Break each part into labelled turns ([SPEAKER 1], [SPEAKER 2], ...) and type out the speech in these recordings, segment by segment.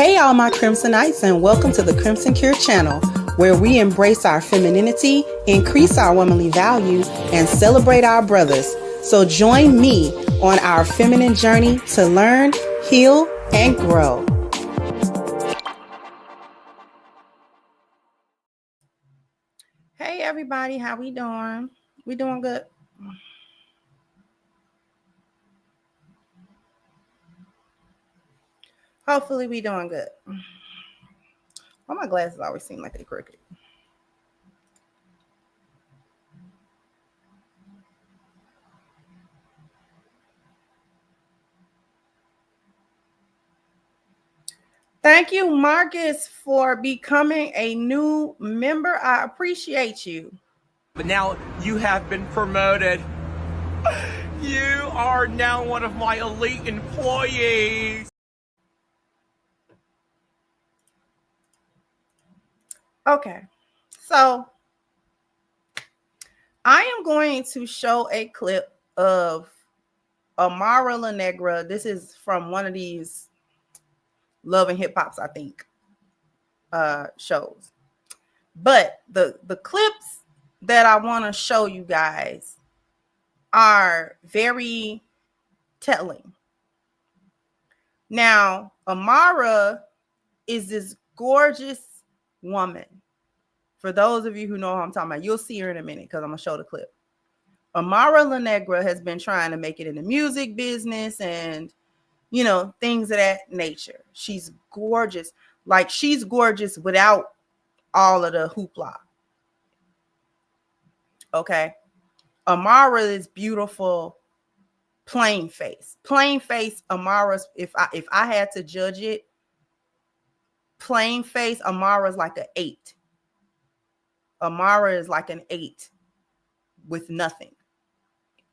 [SPEAKER 1] Hey, all my Crimsonites, and welcome to the Crimson Cure channel, where we embrace our femininity, increase our womanly values, and celebrate our brothers. So join me on our feminine journey to learn, heal, and grow. Hey, everybody, how we doing? We doing good? Hopefully we doing good. Well, my glasses always seem like they're crooked. Thank you, Marcus, for becoming a new member. I appreciate you.
[SPEAKER 2] But now you have been promoted. You are now one of my elite employees.
[SPEAKER 1] Okay, so I am going to show a clip of Amara La Negra. This is from one of these Love and Hip Hops, I think, shows. But the clips that I want to show you guys are very telling. Now, Amara is this gorgeous woman. For those of you who know who I'm talking about, you'll see her in a minute because I'm going to show the clip. Amara La Negra has been trying to make it in the music business and, you know, things of that nature. She's gorgeous. Like, she's gorgeous without all of the hoopla. Okay. Amara is beautiful, plain face. Plain face, Amara's, if I had to judge it, plain face, Amara's like an 8. Amara is like an 8 with nothing.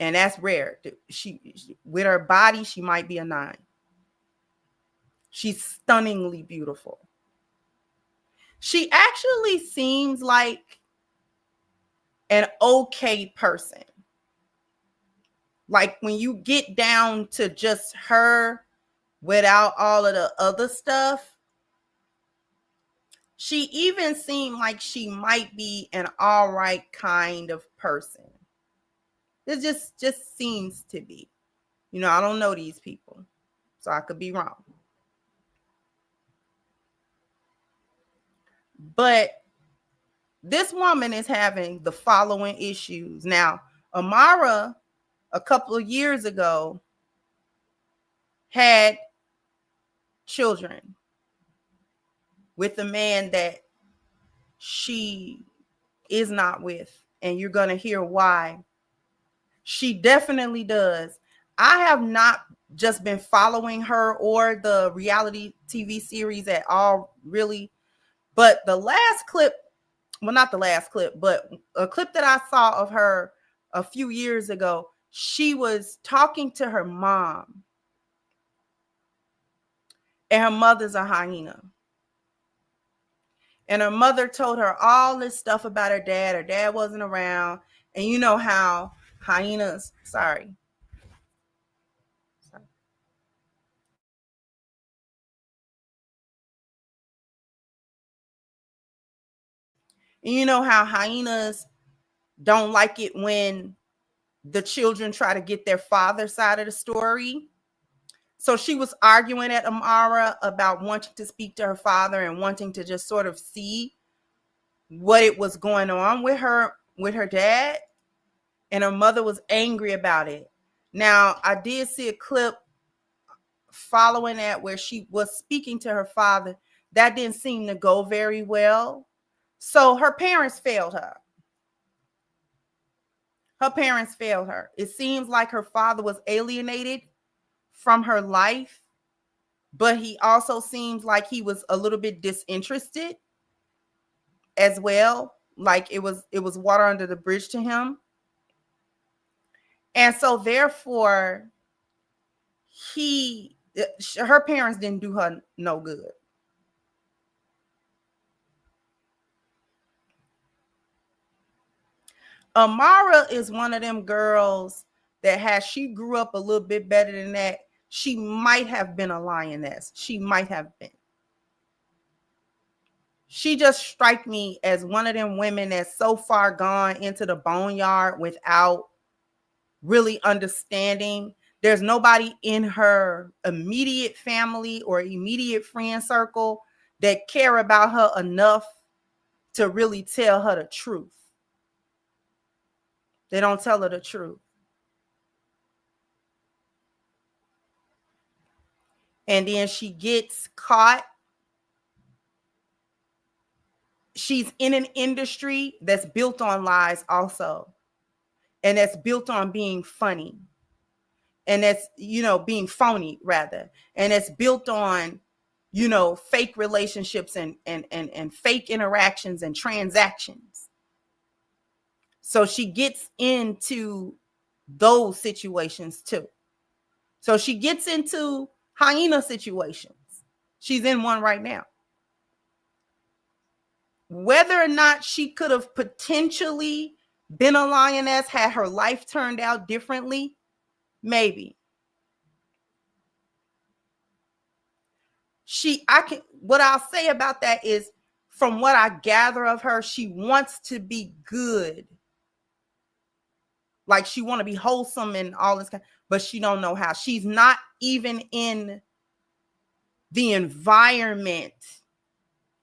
[SPEAKER 1] And that's rare. She with her body, she might be a 9. She's stunningly beautiful. She actually seems like an okay person. Like when you get down to just her without all of the other stuff, she even seemed like she might be an all right kind of person. It just seems to be. You know, I don't know these people, so I could be wrong. But this woman is having the following issues. Now, Amara, a couple of years ago, had children with a man that she is not with. And you're going to hear why. She definitely does. I have not just been following her or the reality TV series at all, really. But the last clip, well, not the last clip, but a clip that I saw of her a few years ago, she was talking to her mom. And her mother's a hyena. And her mother told her all this stuff about her dad. Her dad wasn't around. And you know how hyenas, sorry. And you know how hyenas don't like it when the children try to get their father's side of the story. So she was arguing at Amara about wanting to speak to her father and wanting to just sort of see what it was going on with her dad. And her mother was angry about it. Now, I did see a clip following that where she was speaking to her father. That didn't seem to go very well. So her parents failed her. Her parents failed her. It seems like her father was alienated from her life, but he also seems like he was a little bit disinterested as well. Like it was water under the bridge to him. And so therefore, her parents didn't do her no good. Amara is one of them girls that she grew up a little bit better than that, she might have been a lioness. She might have been. she just strike me as one of them women that's so far gone into the boneyard without really understanding. There's nobody in her immediate family or immediate friend circle that care about her enough to really tell her the truth. They don't tell her the truth. And then she gets caught. She's in an industry that's built on lies also. And that's built on being funny. And that's, being phony rather. And it's built on, fake relationships and fake interactions and transactions. So she gets into those situations too. So she gets into hyena situations. She's in one right now. Whether or not she could have potentially been a lioness had her life turned out differently, maybe. What I'll say about that is, from what I gather of her, she wants to be good. Like she want to be wholesome and all this, but she don't know how. She's not even in the environment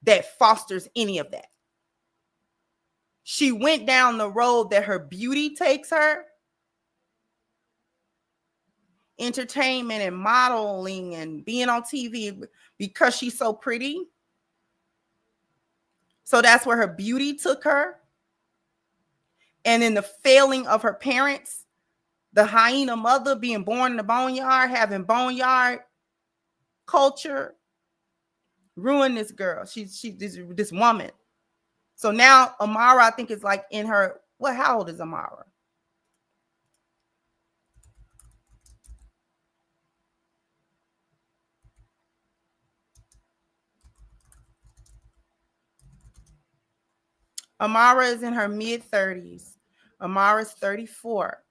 [SPEAKER 1] that fosters any of that. She went down the road that her beauty takes her. Entertainment and modeling and being on TV because she's so pretty. So that's where her beauty took her. And in the failing of her parents, the hyena mother being born in the boneyard, having boneyard culture, ruined this girl. She's this woman. So now Amara, I think, is like in her, how old is Amara? Amara is in her mid-30s. Amara's 34.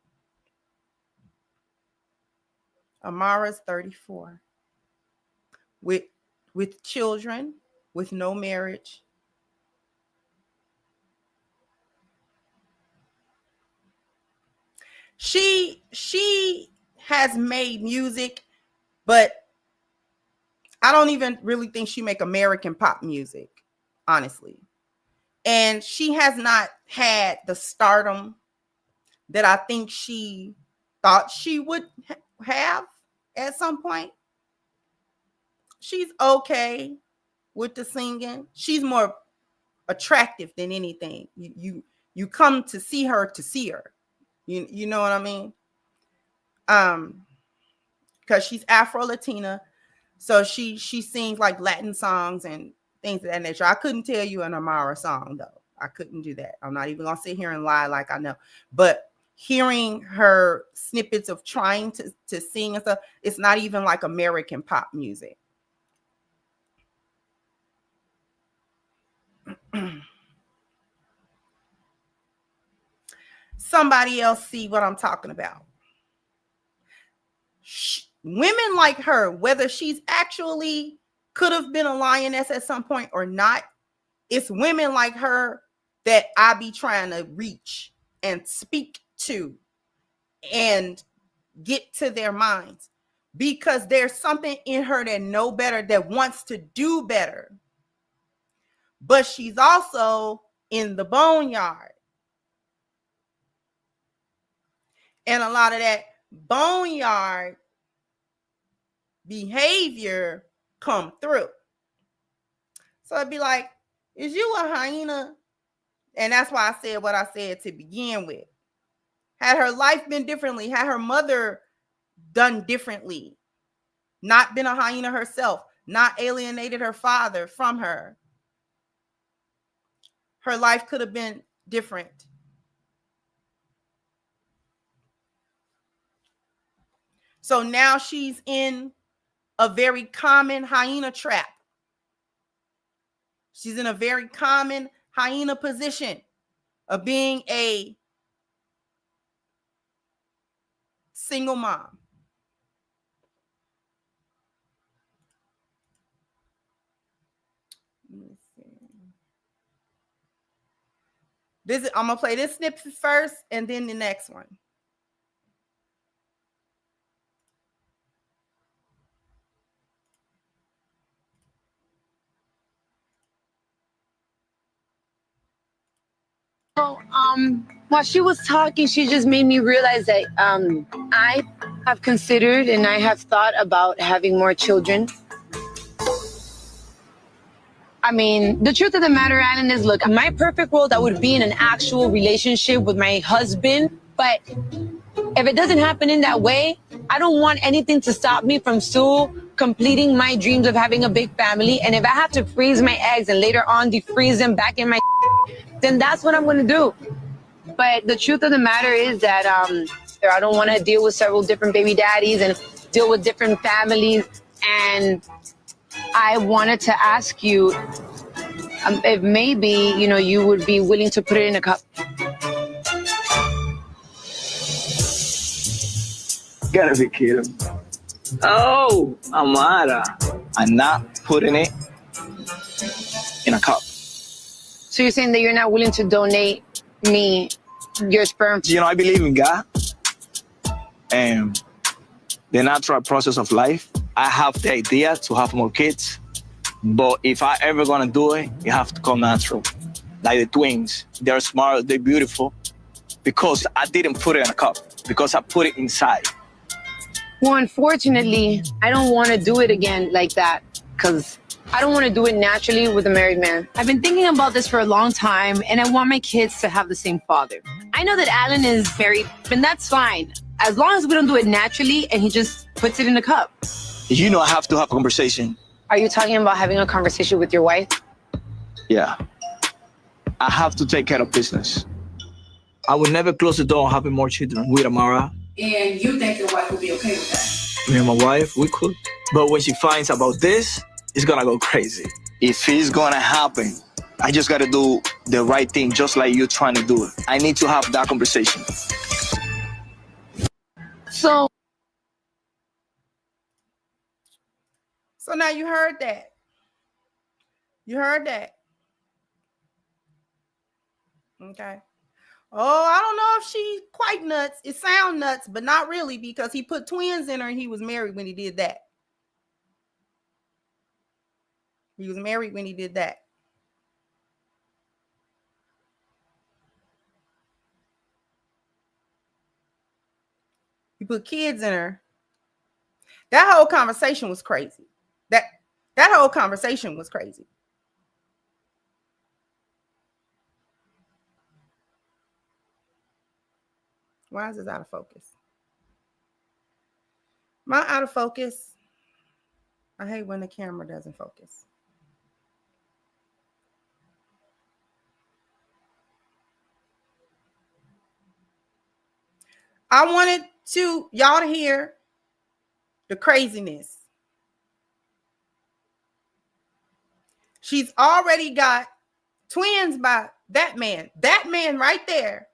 [SPEAKER 1] Amara's 34. With children, with no marriage. She has made music, but I don't even really think she make American pop music, honestly. And she has not had the stardom that I think she thought she would have at some point. She's okay with the singing. She's more attractive than anything. You come to see her to see her. You know what I mean? Because she's Afro-Latina, so she sings like Latin songs and things of that nature. I couldn't tell you an Amara song though. I couldn't do that. I'm not even gonna sit here and lie like I know. But hearing her snippets of trying to sing and stuff, it's not even like American pop music. Somebody else see what I'm talking about. Women like her, whether she's actually could have been a lioness at some point or not, it's women like her that I be trying to reach and speak to and get to their minds, because there's something in her that know better, that wants to do better. But she's also in the boneyard. And a lot of that boneyard behavior come through. So it'd be like, is you a hyena? And that's why I said what I said to begin with. Had her life been differently, had her mother done differently, not been a hyena herself, not alienated her father from her, her life could have been different. So now she's in a very common hyena trap. She's in a very common hyena position of being a single mom. Let me see. I'm gonna play this snippet first and then the next one.
[SPEAKER 3] So, while she was talking, she just made me realize that I have considered and I have thought about having more children. I mean, the truth of the matter, Alan, is look, my perfect world, I would be in an actual relationship with my husband. But if it doesn't happen in that way, I don't want anything to stop me from still completing my dreams of having a big family. And if I have to freeze my eggs and later on defreeze them back in my, then that's what I'm going to do. But the truth of the matter is that I don't want to deal with several different baby daddies and deal with different families. And I wanted to ask you if maybe, you know, you would be willing to put it in a cup.
[SPEAKER 4] Gotta be kidding. Oh, Amara. I'm not putting it in a cup.
[SPEAKER 3] So you're saying that you're not willing to donate me your sperm?
[SPEAKER 4] You know, I believe in God and the natural process of life. I have the idea to have more kids, but if I ever gonna do it, it have to come natural. Like the twins, they're smart, they're beautiful, because I didn't put it in a cup, because I put it inside.
[SPEAKER 3] Well, unfortunately, I don't want to do it again like that, because I don't want to do it naturally with a married man. I've been thinking about this for a long time, and I want my kids to have the same father. I know that Alan is married, and that's fine, as long as we don't do it naturally and he just puts it in a cup.
[SPEAKER 4] You know I have to have a conversation.
[SPEAKER 3] Are you talking about having a conversation with your wife?
[SPEAKER 4] Yeah. I have to take care of business. I would never close the door on having more children with Amara.
[SPEAKER 5] And you think your wife would be okay with that?
[SPEAKER 4] Me and my wife, we could. But when she finds about this, it's gonna go crazy. If it's gonna happen, I just gotta do the right thing, just like you're trying to do it. I need to have that conversation.
[SPEAKER 1] So now you heard that. You heard that. Okay. Oh, I don't know if she's quite nuts. It sounds nuts, but not really, because he put twins in her and he was married when he did that. He was married when he did that. He put kids in her. That whole conversation was crazy. That whole conversation was crazy. Why is this out of focus? Am I out of focus? I hate when the camera doesn't focus. I wanted y'all to hear the craziness. She's already got twins by that man. That man right there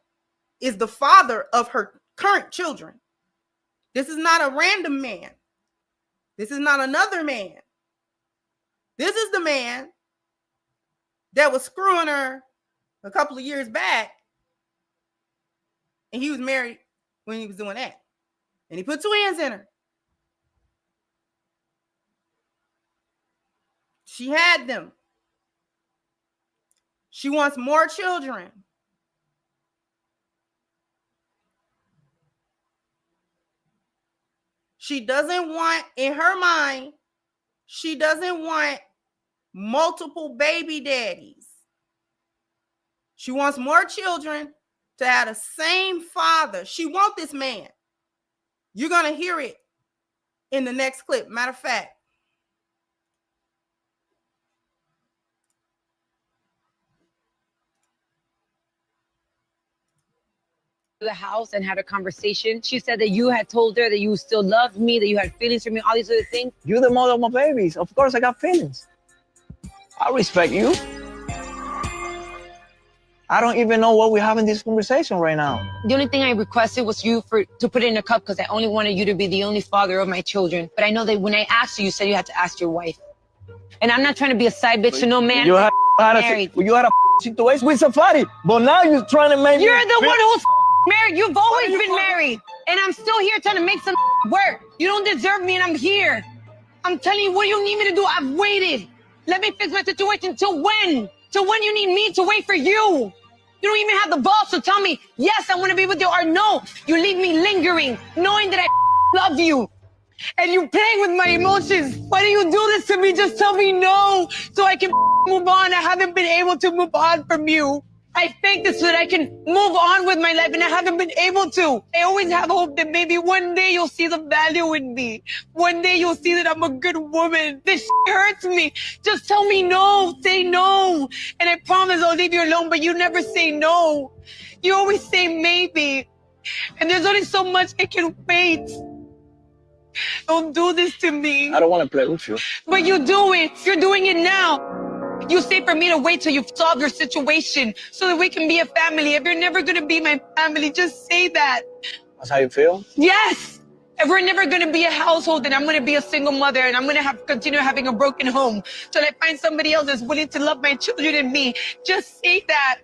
[SPEAKER 1] is the father of her current children. This is not a random man. This is not another man. This is the man that was screwing her a couple of years back. And he was married when he was doing that. And he put twins in her. She had them. She wants more children. She doesn't want, in her mind, she doesn't want multiple baby daddies. She wants more children to have the same father. She wants this man. You're going to hear it in the next clip. Matter of fact,
[SPEAKER 3] the house and had a conversation. She said that you had told her that you still loved me, that you had feelings for me, all these other things.
[SPEAKER 4] You're the mother of my babies. Of course I got feelings. I respect you. I don't even know what we're having this conversation right now.
[SPEAKER 3] The only thing I requested was to put it in a cup, because I only wanted you to be the only father of my children. But I know that when I asked you, you said you had to ask your wife. And I'm not trying to be a side bitch to no man.
[SPEAKER 4] You had
[SPEAKER 3] married.
[SPEAKER 4] You had a situation with Safari. But now you're trying to make
[SPEAKER 3] You're
[SPEAKER 4] me
[SPEAKER 3] the
[SPEAKER 4] feel-
[SPEAKER 3] one who's married. You've always been married. And I'm still here trying to make some work. You don't deserve me and I'm here. I'm telling you, what do you need me to do? I've waited. Let me fix my situation till when? Till when you need me to wait for you? You don't even have the balls to tell me, yes, I want to be with you, or no. You leave me lingering, knowing that I love you. And you playing with my emotions. Why do you do this to me? Just tell me no, so I can move on. I haven't been able to move on from you. I think this so that I can move on with my life, and I haven't been able to. I always have hope that maybe one day you'll see the value in me. One day you'll see that I'm a good woman. This hurts me. Just tell me no. Say no. And I promise I'll leave you alone, but you never say no. You always say maybe. And there's only so much I can wait. Don't do this to me.
[SPEAKER 4] I don't want to play with you.
[SPEAKER 3] But you do it. You're doing it now. You say for me to wait till you've solved your situation so that we can be a family. If you're never going to be my family, just say that.
[SPEAKER 4] That's how you feel?
[SPEAKER 3] Yes. If we're never going to be a household, then I'm going to be a single mother and I'm going to continue having a broken home till I find somebody else that's willing to love my children and me. Just say that.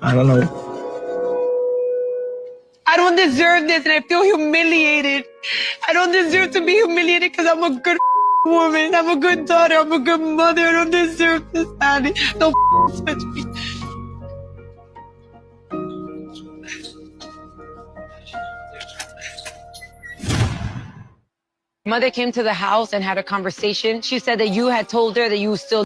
[SPEAKER 4] I don't know.
[SPEAKER 3] I don't deserve this and I feel humiliated. I don't deserve to be humiliated because I'm a good woman. I'm a good daughter. I'm a good mother. I don't deserve this, Annie. Don't touch me. Mother came to the house and had a conversation. She said that you had told her that you still.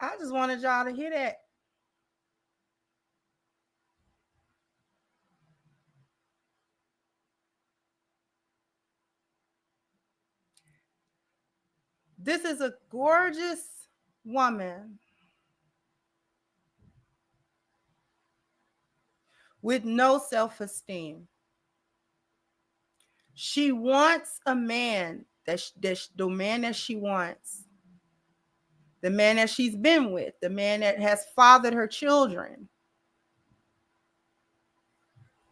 [SPEAKER 1] I just wanted y'all to hear that. This is a gorgeous woman with no self-esteem. She wants a man the man that she wants, the man that she's been with, the man that has fathered her children.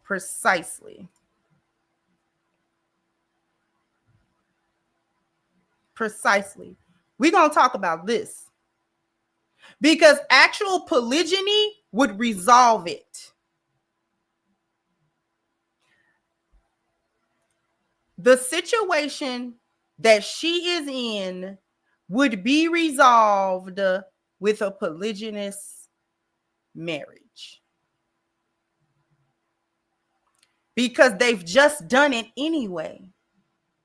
[SPEAKER 1] Precisely. We're going to talk about this because actual polygyny would resolve it. The situation that she is in would be resolved with a polygynous marriage because they've just done it anyway.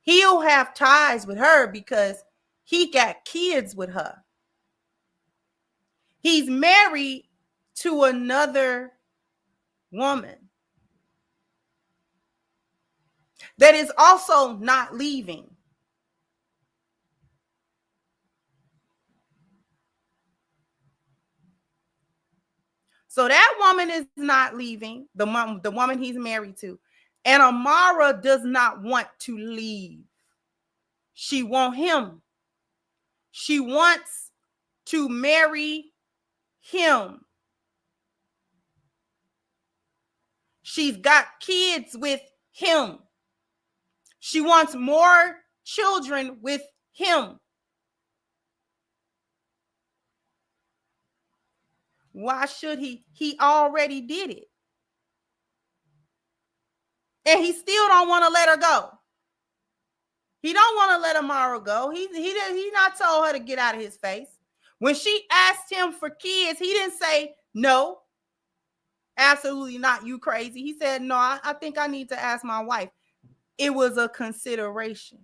[SPEAKER 1] He'll have ties with her because he got kids with her. He's married to another woman that is also not leaving. So that woman is not leaving, the woman he's married to. And Amara does not want to leave. She wants him. She wants to marry him. She's got kids with him. She wants more children with him. Why should he? He already did it. And he still don't want to let her go. He don't want to let Amara go. He not told her to get out of his face. When she asked him for kids, he didn't say, no, absolutely not, you crazy. He said, no, I think I need to ask my wife. It was a consideration.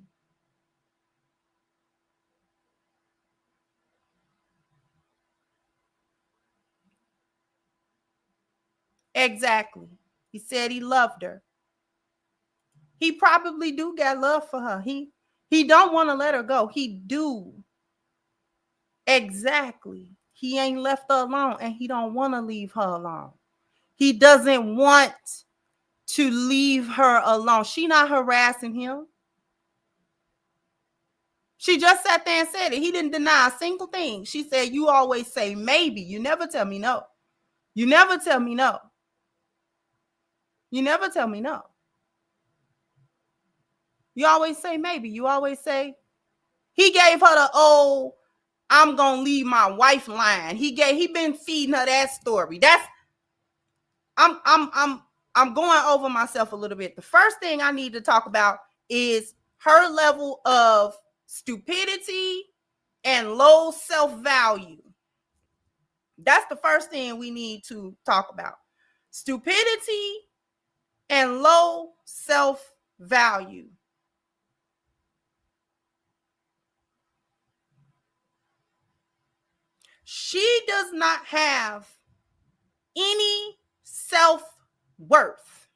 [SPEAKER 1] Exactly. He said he loved her. He probably do got love for her. He don't want to let her go. He do. Exactly. He ain't left her alone and he don't want to leave her alone. He doesn't want to leave her alone. She not harassing him. She just sat there and said it. He didn't deny a single thing. She said, you always say maybe. You never tell me no. You never tell me no. You never tell me no. You always say maybe. You always say, he gave her the old, I'm gonna leave my wife line. He been feeding her that story. That's I'm going over myself a little bit. The first thing I need to talk about is her level of stupidity and low self-value. That's the first thing we need to talk about. Stupidity and low self-value. She does not have any self-worth.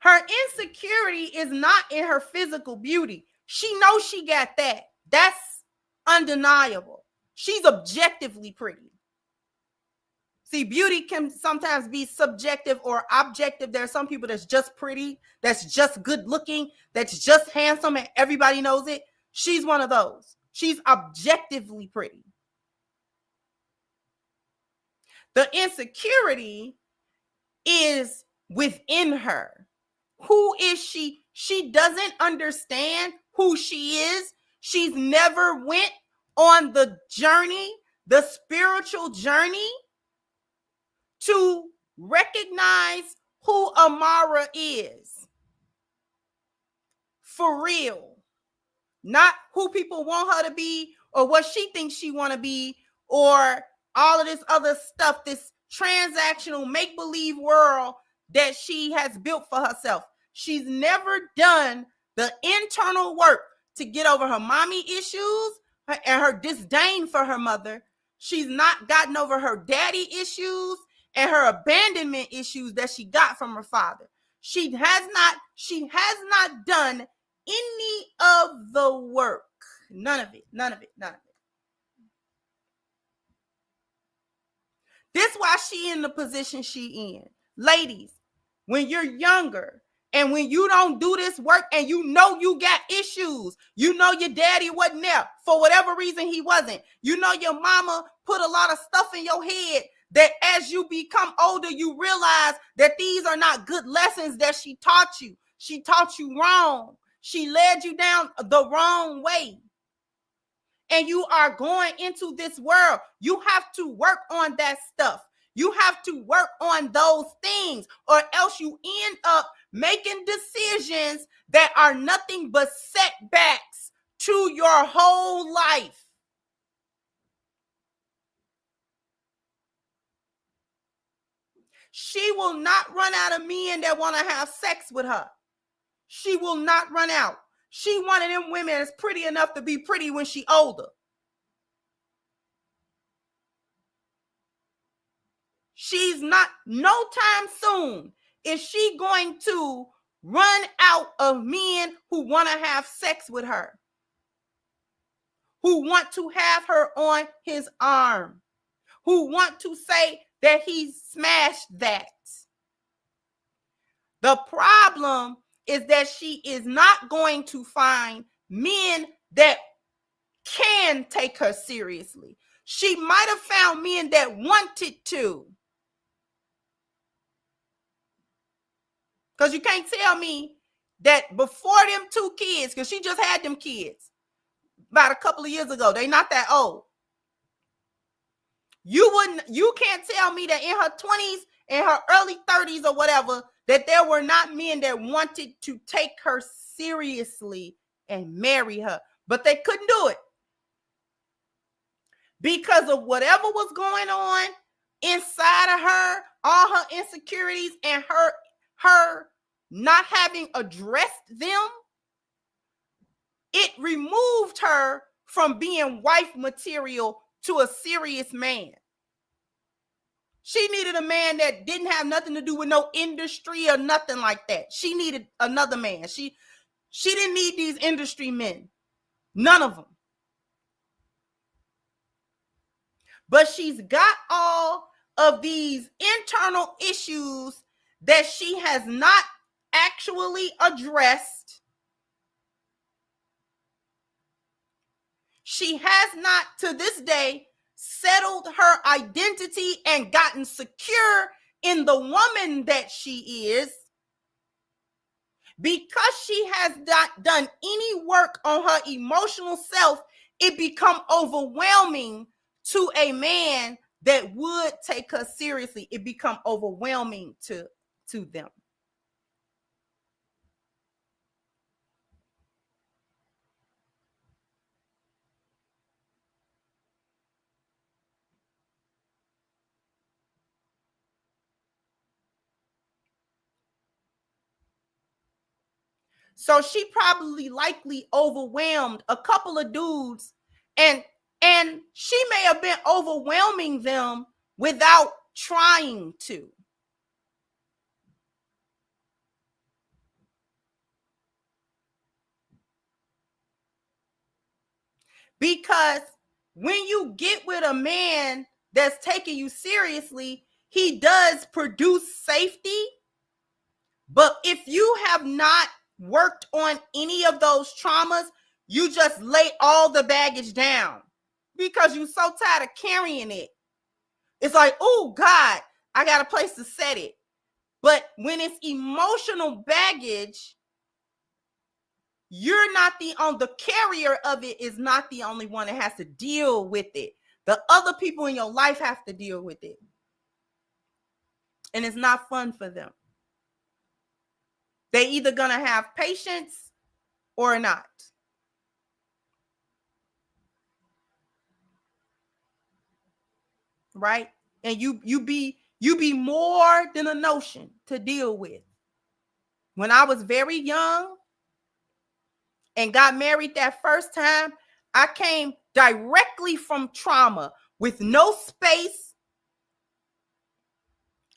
[SPEAKER 1] Her insecurity is not in her physical beauty. She knows she got that. That's undeniable. She's objectively pretty. See, beauty can sometimes be subjective or objective. There are some people that's just pretty, that's just good looking, that's just handsome, and everybody knows it. She's one of those. She's objectively pretty. The insecurity is within her. Who is she? She doesn't understand who she is. She's never went on the journey, the spiritual journey, to recognize who Amara is. For real. Not who people want her to be or what she thinks she want to be or all of this other stuff, this transactional make-believe world that she has built for herself. She's never done the internal work to get over her mommy issues and her disdain for her mother. She's not gotten over her daddy issues and her abandonment issues that she got from her father. She has not done any of the work. None of it. This is why she in the position she in. Ladies, when you're younger and when you don't do this work and you know you got issues, you know your daddy wasn't there for whatever reason he wasn't. You know your mama put a lot of stuff in your head that as you become older, you realize that these are not good lessons that she taught you. She taught you wrong. She led you down the wrong way. And you are going into this world. You have to work on that stuff. You have to work on those things, or else you end up making decisions that are nothing but setbacks to your whole life. She will not run out of men that want to have sex with her. She will not run out. She one of them women that's pretty enough to be pretty when she older. She's not, no time soon is she going to run out of men who want to have sex with her, who want to have her on his arm, who want to say that he smashed that. The problem is that she is not going to find men that can take her seriously. She might have found men that wanted to. Because you can't tell me that before them two kids, because she just had them kids about a couple of years ago. They not that old. You can't tell me that in her 20s and her early 30s or whatever, that there were not men that wanted to take her seriously and marry her. But they couldn't do it because of whatever was going on inside of her, all her insecurities and her not having addressed them. It removed her from being wife material to a serious man. She needed a man that didn't have nothing to do with no industry or nothing like that. She needed another man. She didn't need these industry men. None of them. But she's got all of these internal issues that she has not actually addressed. She has not, to this day, settled her identity and gotten secure in the woman that she is. Because she has not done any work on her emotional self, it become overwhelming to a man that would take her seriously. It become overwhelming to them. So she probably likely overwhelmed a couple of dudes, and she may have been overwhelming them without trying to. Because when you get with a man that's taking you seriously, he does produce safety. But if you have not worked on any of those traumas, you just lay all the baggage down because you're so tired of carrying it. It's like, oh God, I got a place to set it. But when it's emotional baggage, you're not the carrier of it is not the only one that has to deal with it. The other people in your life have to deal with it. And it's not fun for them. They either gonna have patience or not. Right? And you be more than a notion to deal with. When I was very young and got married that first time, I came directly from trauma with no space.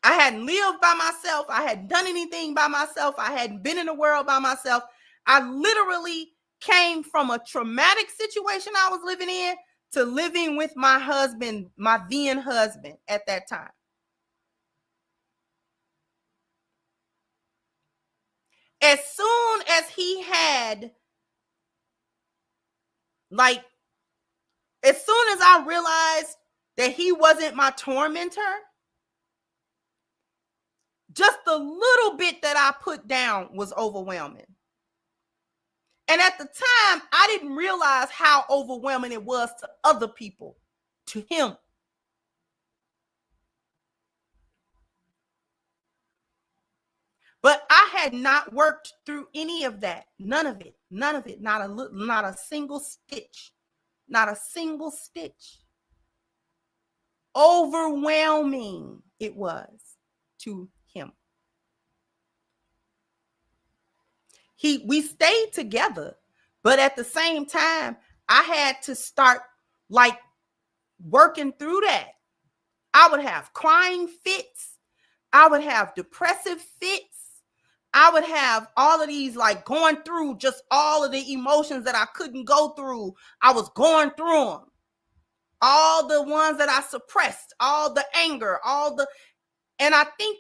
[SPEAKER 1] I hadn't lived by myself. I hadn't done anything by myself. I hadn't been in the world by myself. I literally came from a traumatic situation I was living in to living with my husband, my then husband at that time. As soon as he had, as soon as I realized that he wasn't my tormentor, just the little bit that I put down was overwhelming. And at the time, I didn't realize how overwhelming it was to other people, to him. But I had not worked through any of that. None of it. Not a single stitch. Not a single stitch. Overwhelming it was to him. We stayed together, but at the same time, I had to start working through that. I would have crying fits. I would have depressive fits. I would have all of these going through just all of the emotions that I couldn't go through. I was going through them. All the ones that I suppressed, all the anger, and I think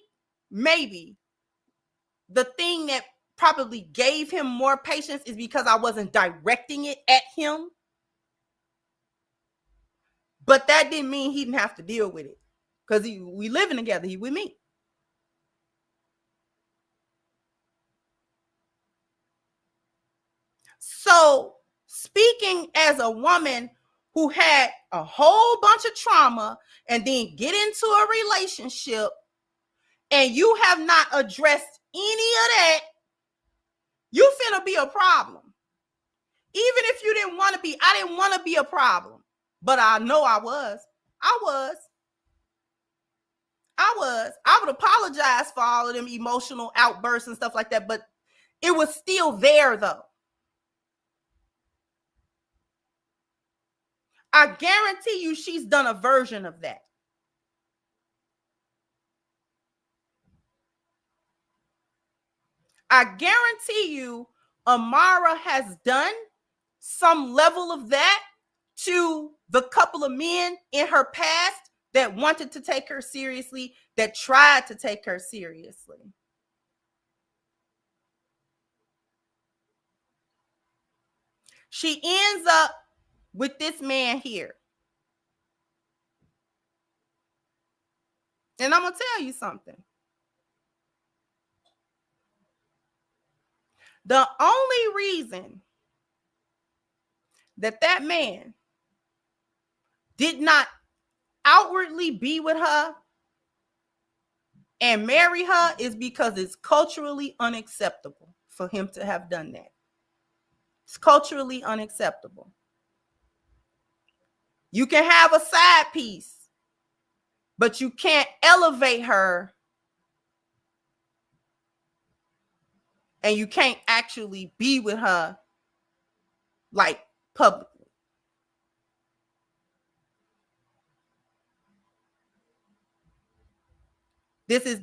[SPEAKER 1] maybe the thing that probably gave him more patience is because I wasn't directing it at him. But that didn't mean he didn't have to deal with it because we living together. He with me. So speaking as a woman who had a whole bunch of trauma and then get into a relationship and you have not addressed any of that, you finna be a problem. Even if you didn't want to be, I didn't want to be a problem, but I know I was. I would apologize for all of them emotional outbursts and stuff like that, but it was still there though. I guarantee you she's done a version of that. I guarantee you Amara has done some level of that to the couple of men in her past that wanted to take her seriously, that tried to take her seriously. She ends up with this man here. And I'm going to tell you something. The only reason that man did not outwardly be with her and marry her is because it's culturally unacceptable for him to have done that. It's culturally unacceptable. You can have a side piece, but you can't elevate her, and you can't actually be with her like publicly. This is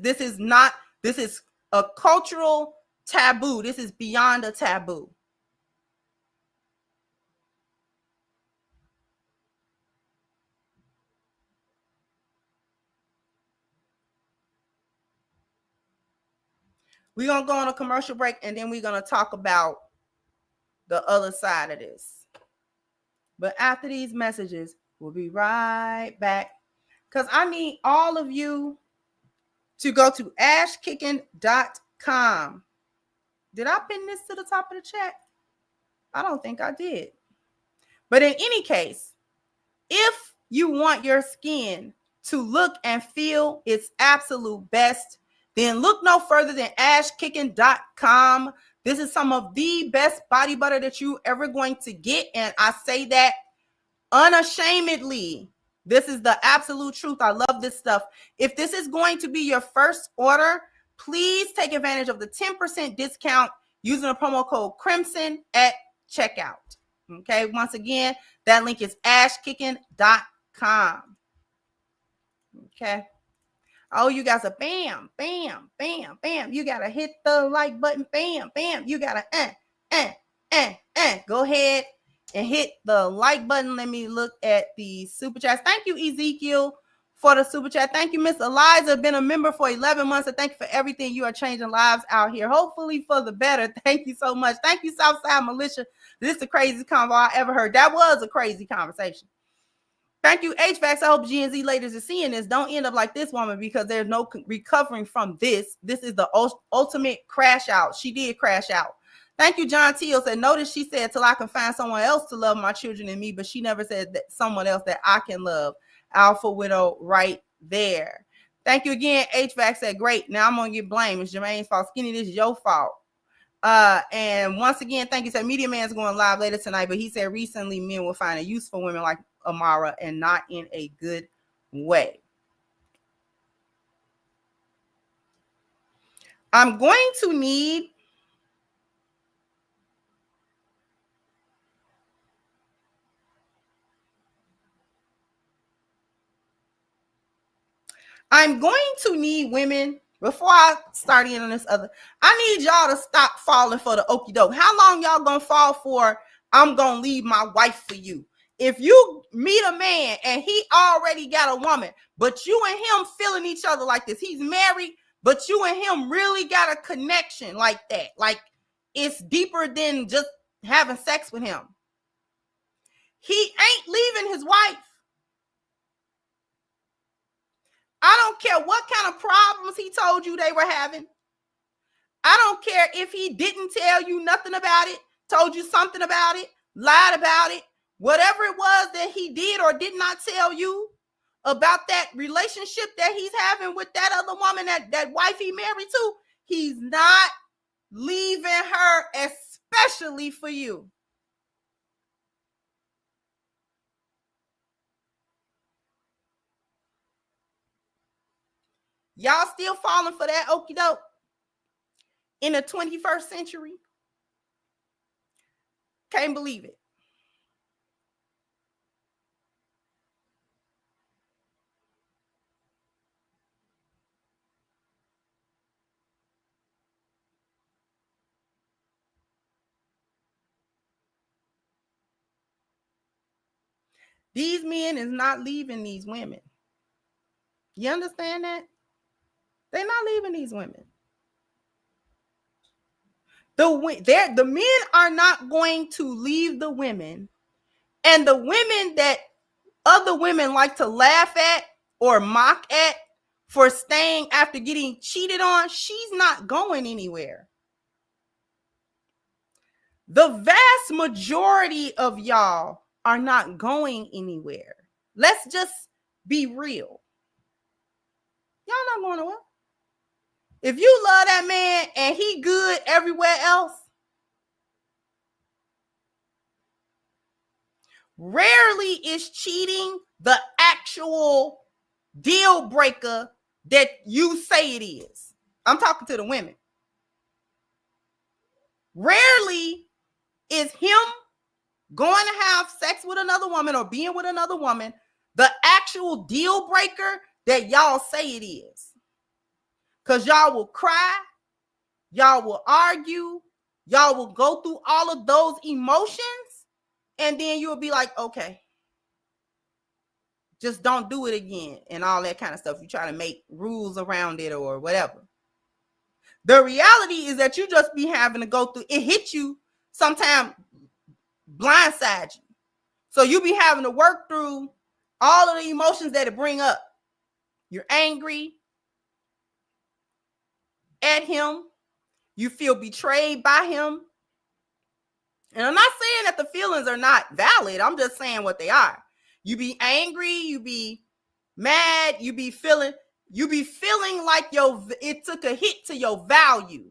[SPEAKER 1] a cultural taboo. This is beyond a taboo. We're going to go on a commercial break, and then we're going to talk about the other side of this. But after these messages, we'll be right back, because I need all of you to go to ashkicking.com. Did I pin this to the top of the chat? I don't think I did. But in any case, if you want your skin to look and feel its absolute best, then look no further than ashkicking.com. This is some of the best body butter that you ever going to get. And I say that unashamedly. This is the absolute truth. I love this stuff. If this is going to be your first order, please take advantage of the 10% discount using the promo code Crimson at checkout. Okay, once again, that link is ashkicking.com. Okay. Oh, you guys are bam, bam, bam, bam. You gotta hit the like button, bam, bam. You gotta go ahead and hit the like button. Let me look at the super chats. Thank you, Ezekiel, for the super chat. Thank you, Miss Eliza, been a member for 11 months. And thank you for everything. You are changing lives out here, hopefully for the better. Thank you so much. Thank you, Southside Militia. This is the craziest convo I ever heard. That was a crazy conversation. Thank you, HVACs. I hope G and Z ladies are seeing this. Don't end up like this woman, because there's no recovering from this. This is the ultimate crash out. She did crash out. Thank you, John Teal said, notice she said, till I can find someone else to love my children and me, but she never said that someone else that I can love. Alpha Widow right there. Thank you again. HVAC said, great. Now I'm going to get blamed. It's Jermaine's fault. Skinny, this is your fault. And once again, thank you. Said Media Man's going live later tonight, but he said recently men will find a use for women like Amara and not in a good way. I'm going to need women, before I start in on this other, I need y'all to stop falling for the okie doke. How long y'all gonna fall for I'm gonna leave my wife for you? If you meet a man and he already got a woman, but you and him feeling each other like this, he's married, but you and him really got a connection like that, like it's deeper than just having sex with him, he ain't leaving his wife. I don't care what kind of problems he told you they were having. I don't care if he didn't tell you nothing about it, told you something about it, lied about it, whatever it was that he did or did not tell you about that relationship that he's having with that other woman, that wife he married to, he's not leaving her, especially for you. Y'all still falling for that okie doke in the 21st century? Can't believe it. These men is not leaving these women. You understand that? They're not leaving these women. The men are not going to leave the women. And the women that other women like to laugh at or mock at for staying after getting cheated on, she's not going anywhere. The vast majority of y'all are not going anywhere. Let's just be real. Y'all not going nowhere. If you love that man and he good everywhere else, rarely is cheating the actual deal breaker that you say it is. I'm talking to the women. Rarely is him going to have sex with another woman or being with another woman the actual deal breaker that y'all say it is. Because y'all will cry, y'all will argue, y'all will go through all of those emotions, and then you'll be like, okay, just don't do it again, and all that kind of stuff. You try to make rules around it or whatever. The reality is that you just be having to go through, it hit you sometimes, blindside you. So you be having to work through all of the emotions that it bring up. You're angry at him. You feel betrayed by him. And I'm not saying that the feelings are not valid. I'm just saying what they are. You be angry, you be mad, you be feeling like it took a hit to your value.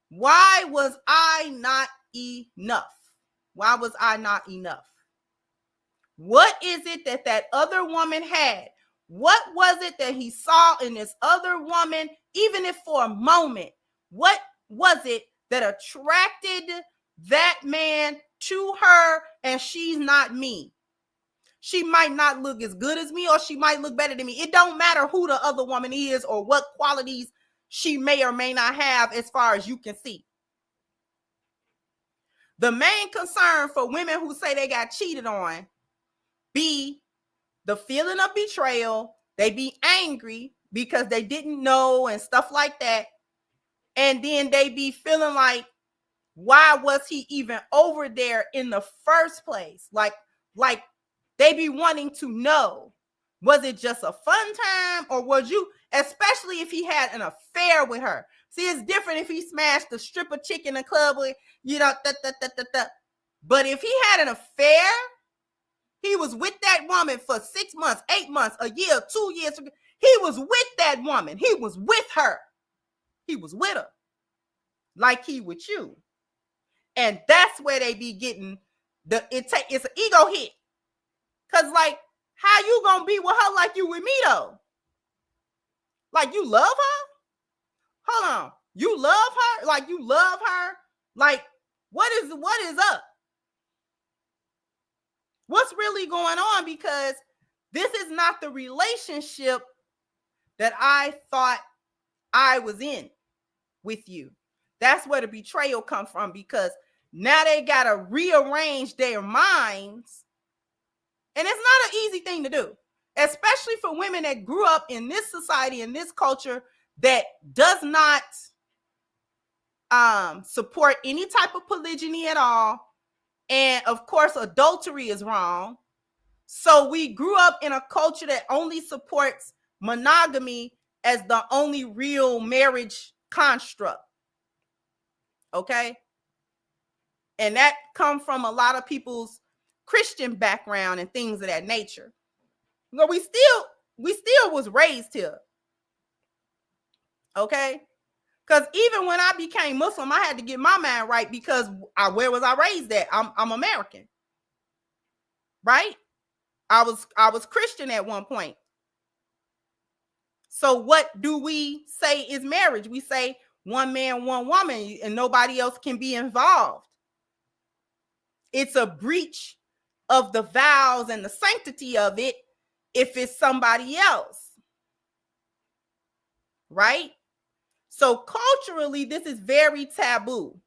[SPEAKER 1] Why was I not enough? Why was I not enough? What is it that other woman had? What was it that he saw in this other woman, even if for a moment? What was it that attracted that man to her and she's not me? She might not look as good as me or she might look better than me. It don't matter who the other woman is or what qualities she may or may not have as far as you can see. The main concern for women who say they got cheated on be the feeling of betrayal. They be angry because they didn't know and stuff like that. And then they be feeling like, why was he even over there in the first place? Like they be wanting to know, was it just a fun time or was you, especially if he had an affair with her. See, it's different if he smashed the stripper chick in the club with, But if he had an affair, he was with that woman for 6 months, 8 months, a year, 2 years. He was with that woman. He was with her. He was with her like he with you. And that's where they be getting it's an ego hit. Cause like, how you gonna be with her like you with me though? Like you love her? Hold on. You love her? Like you love her? Like what is up? What's really going on? Because this is not the relationship that I thought I was in with you. That's where the betrayal comes from, because now they got to rearrange their minds. And it's not an easy thing to do, especially for women that grew up in this society, in this culture that does not support any type of polygyny at all. And of course, adultery is wrong. So we grew up in a culture that only supports monogamy as the only real marriage construct. Okay? And that comes from a lot of people's Christian background and things of that nature. No, we still was raised here. Okay? Because even when I became Muslim, I had to get my mind right, because where was I raised at? I'm American. Right? I was Christian at one point. So what do we say is marriage? We say one man, one woman, and nobody else can be involved. It's a breach of the vows and the sanctity of it if it's somebody else. Right? So culturally, this is very taboo.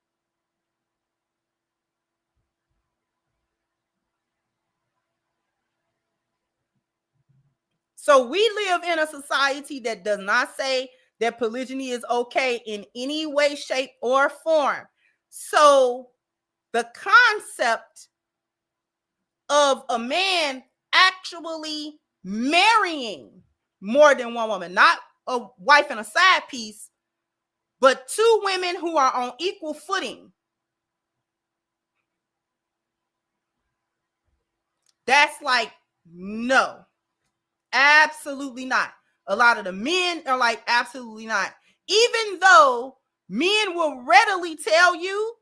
[SPEAKER 1] So we live in a society that does not say that polygyny is okay in any way, shape, or form. So the concept of a man actually marrying more than one woman, not a wife and a side piece, but two women who are on equal footing. That's like, no, absolutely not. A lot of the men are like, absolutely not. Even though men will readily tell you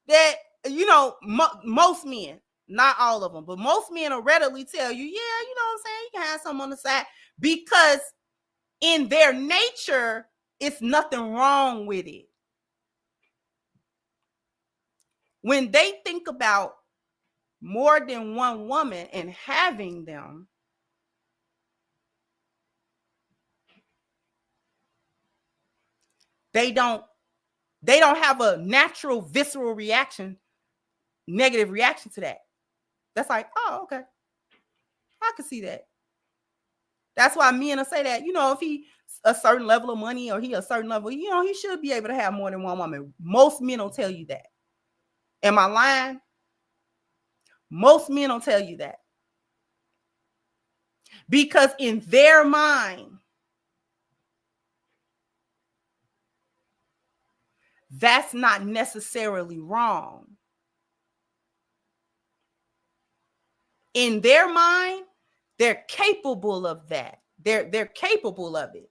[SPEAKER 1] that, you know, most men, not all of them, but most men will readily tell you, yeah, you know what I'm saying? You can have some on the side, because in their nature, it's nothing wrong with it. When they think about more than one woman and having them, they don't have a natural visceral reaction, negative reaction to that. That's like, oh, okay, I can see that. That's why men will say that, you know, if he a certain level of money or he a certain level, you know, he should be able to have more than one woman. Most men will tell you that. Am I lying? Most men will tell you that. Because in their mind, that's not necessarily wrong. In their mind, they're capable of that. They're capable of it.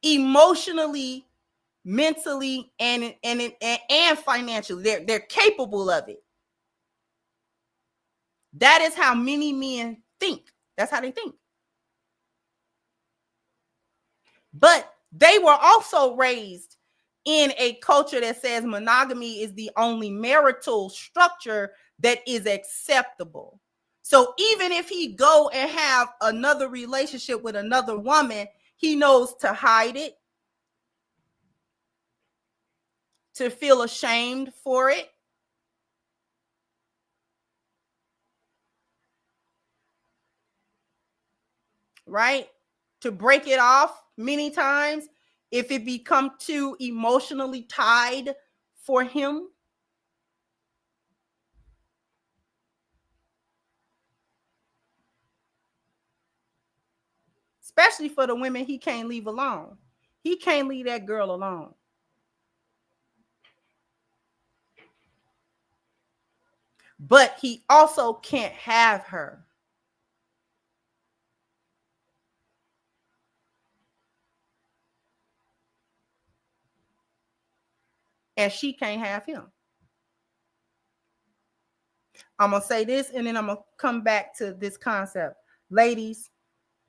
[SPEAKER 1] Emotionally, mentally, and financially, they're capable of it. That is how many men think. That's how they think. But they were also raised in a culture that says monogamy is the only marital structure that is acceptable. So even if he go and have another relationship with another woman, he knows to hide it, to feel ashamed for it. Right? To break it off many times if it become too emotionally tied for him. Especially for the women he can't leave alone. He can't leave that girl alone. But he also can't have her. And she can't have him. I'm going to say this and then I'm going to come back to this concept. Ladies,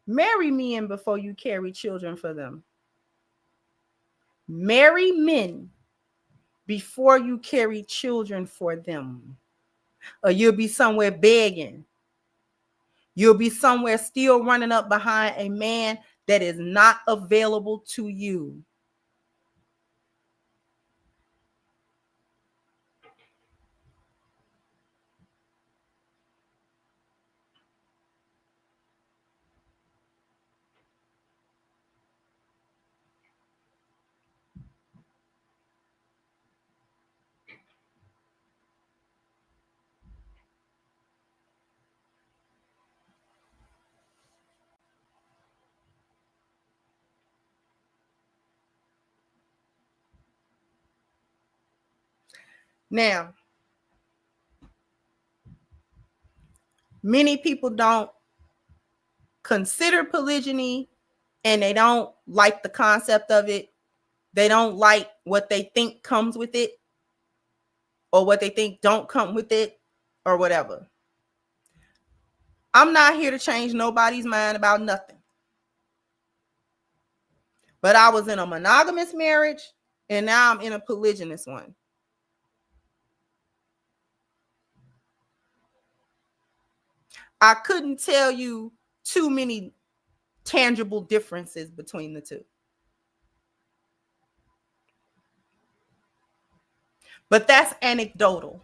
[SPEAKER 1] marry men before you carry children for them. Marry men before you carry children for them. Or you'll be somewhere begging. You'll be somewhere still running up behind a man that is not available to you. Now, many people don't consider polygyny and they don't like the concept of it. They don't like what they think comes with it or what they think don't come with it or whatever. I'm not here to change nobody's mind about nothing. But I was in a monogamous marriage and now I'm in a polygynous one. I couldn't tell you too many tangible differences between the two. But that's anecdotal.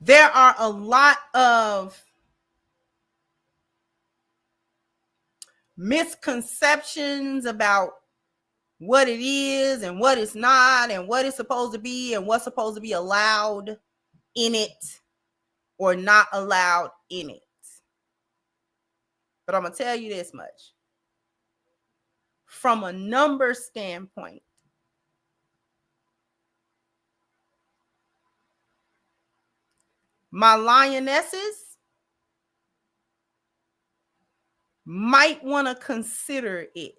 [SPEAKER 1] There are a lot of misconceptions about what it is and what it's not and what it's supposed to be and what's supposed to be allowed in it or not allowed in it. But I'm going to tell you this much. From a number standpoint, my lionesses might want to consider it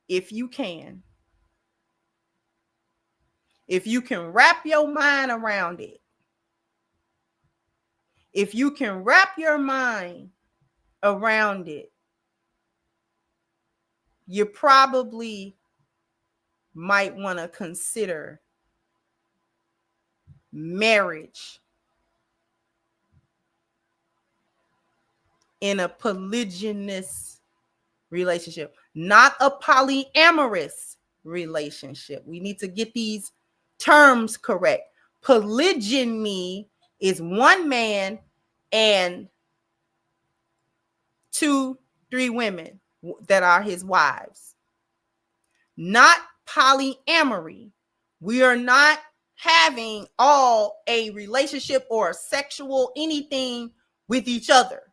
[SPEAKER 1] if you can. If you can wrap your mind around it. If you can wrap your mind around it, you probably might want to consider marriage in a polygynous relationship, not a polyamorous relationship. We need to get these terms correct. Polygyny is one man and 2-3 women that are his wives. Not polyamory. We are not having all a relationship or a sexual anything with each other.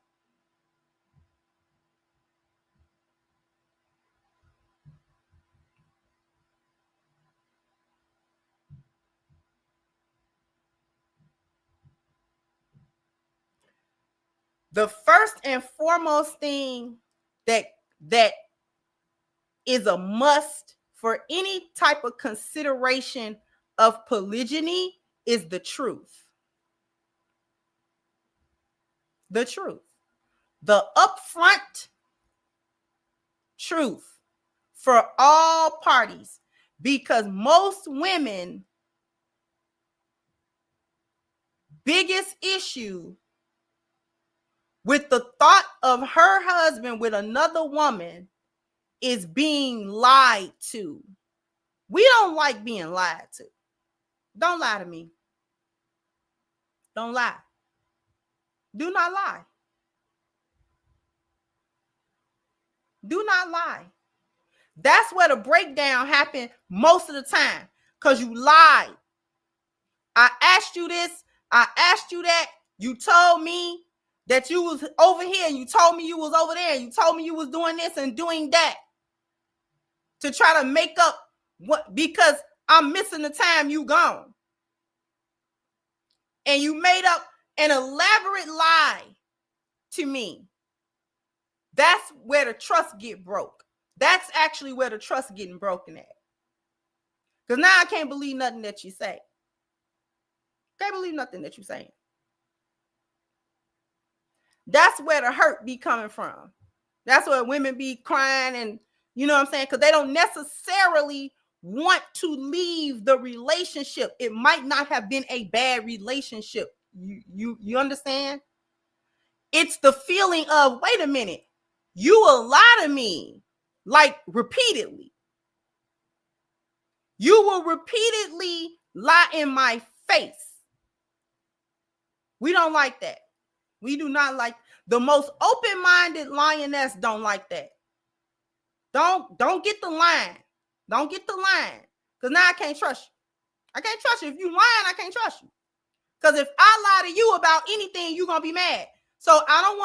[SPEAKER 1] The first and foremost thing that is a must for any type of consideration of polygyny is the truth. The truth. The upfront truth for all parties, because most women biggest issue with the thought of her husband with another woman is being lied to. We don't like being lied to. Don't lie to me. Don't lie. Do not lie. Do not lie. That's where the breakdown happened most of the time, because you lied. I asked you this. I asked you that. You told me that you was over here. You told me you was over there. You told me you was doing this and doing that to try to make up what, because I'm missing the time you gone. And you made up an elaborate lie to me. That's where the trust get broke. That's actually where the trust getting broken at. Because now I can't believe nothing that you say. Can't believe nothing that you're saying. That's where the hurt be coming from. That's where women be crying, and you know what I'm saying? Because they don't necessarily want to leave the relationship. It might not have been a bad relationship. You understand? It's the feeling of, wait a minute, you will lie to me, like repeatedly. You will repeatedly lie in my face. We don't like that. We do not like. The most open-minded lioness don't like that. Don't get the line. Don't get the line. Because now I can't trust you. I can't trust you. If you lying, I can't trust you. Because if I lie to you about anything, you're gonna be mad. So I don't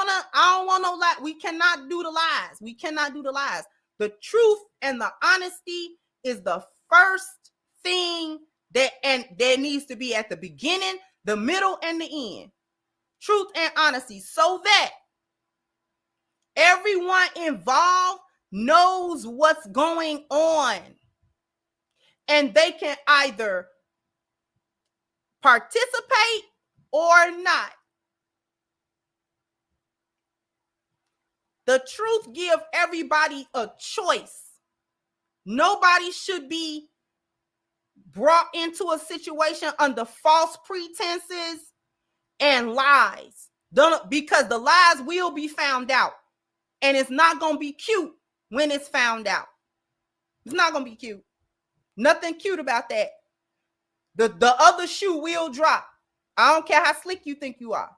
[SPEAKER 1] want no lie. We cannot do the lies. We cannot do the lies. The truth and the honesty is the first thing that needs to be at the beginning, the middle, and the end. Truth and honesty, so that everyone involved knows what's going on, and they can either participate or not. The truth gives everybody a choice. Nobody should be brought into a situation under false pretenses and lies, because the lies will be found out, and it's not going to be cute when it's found out. It's not going to be cute. Nothing cute about that. The other shoe will drop. I don't care how slick you think you are.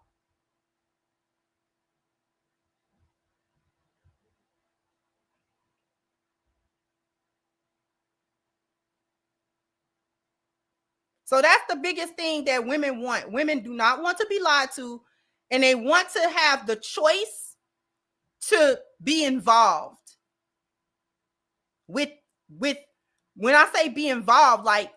[SPEAKER 1] So that's the biggest thing that women want. Women do not want to be lied to, and they want to have the choice to be involved with when I say be involved, like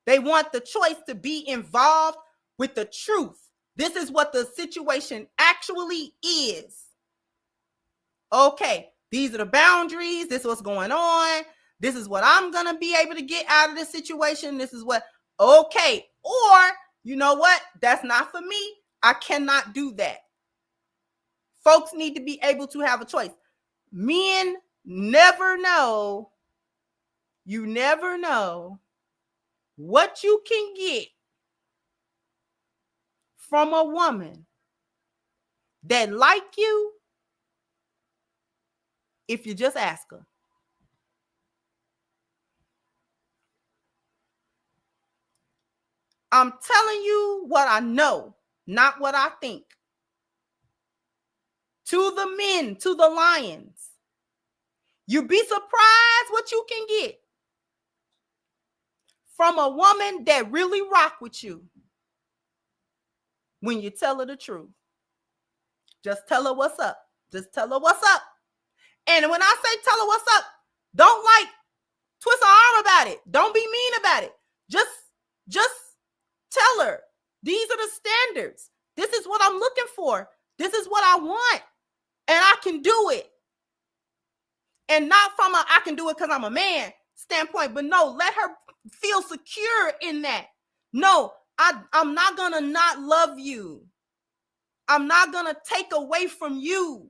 [SPEAKER 1] they want the choice to be involved with the truth. This is what the situation actually is. Okay, these are the boundaries. This is what's going on. This is what I'm going to be able to get out of this situation. This is what, okay. Or, you know what? That's not for me. I cannot do that. Folks need to be able to have a choice. Men never know. You never know what you can get from a woman that like you if you just ask her. I'm telling you what I know, not what I think. To the men, to the lions, you'd be surprised what you can get from a woman that really rock with you when you tell her the truth. Just tell her what's up. Just tell her what's up. And when I say tell her what's up, don't like twist her arm about it. Don't be mean about it. Just tell her, these are the standards. This is what I'm looking for. This is what I want. And I can do it. And not from a I can do it because I'm a man standpoint, but no, let her feel secure in that. No, I'm not going to not love you. I'm not going to take away from you.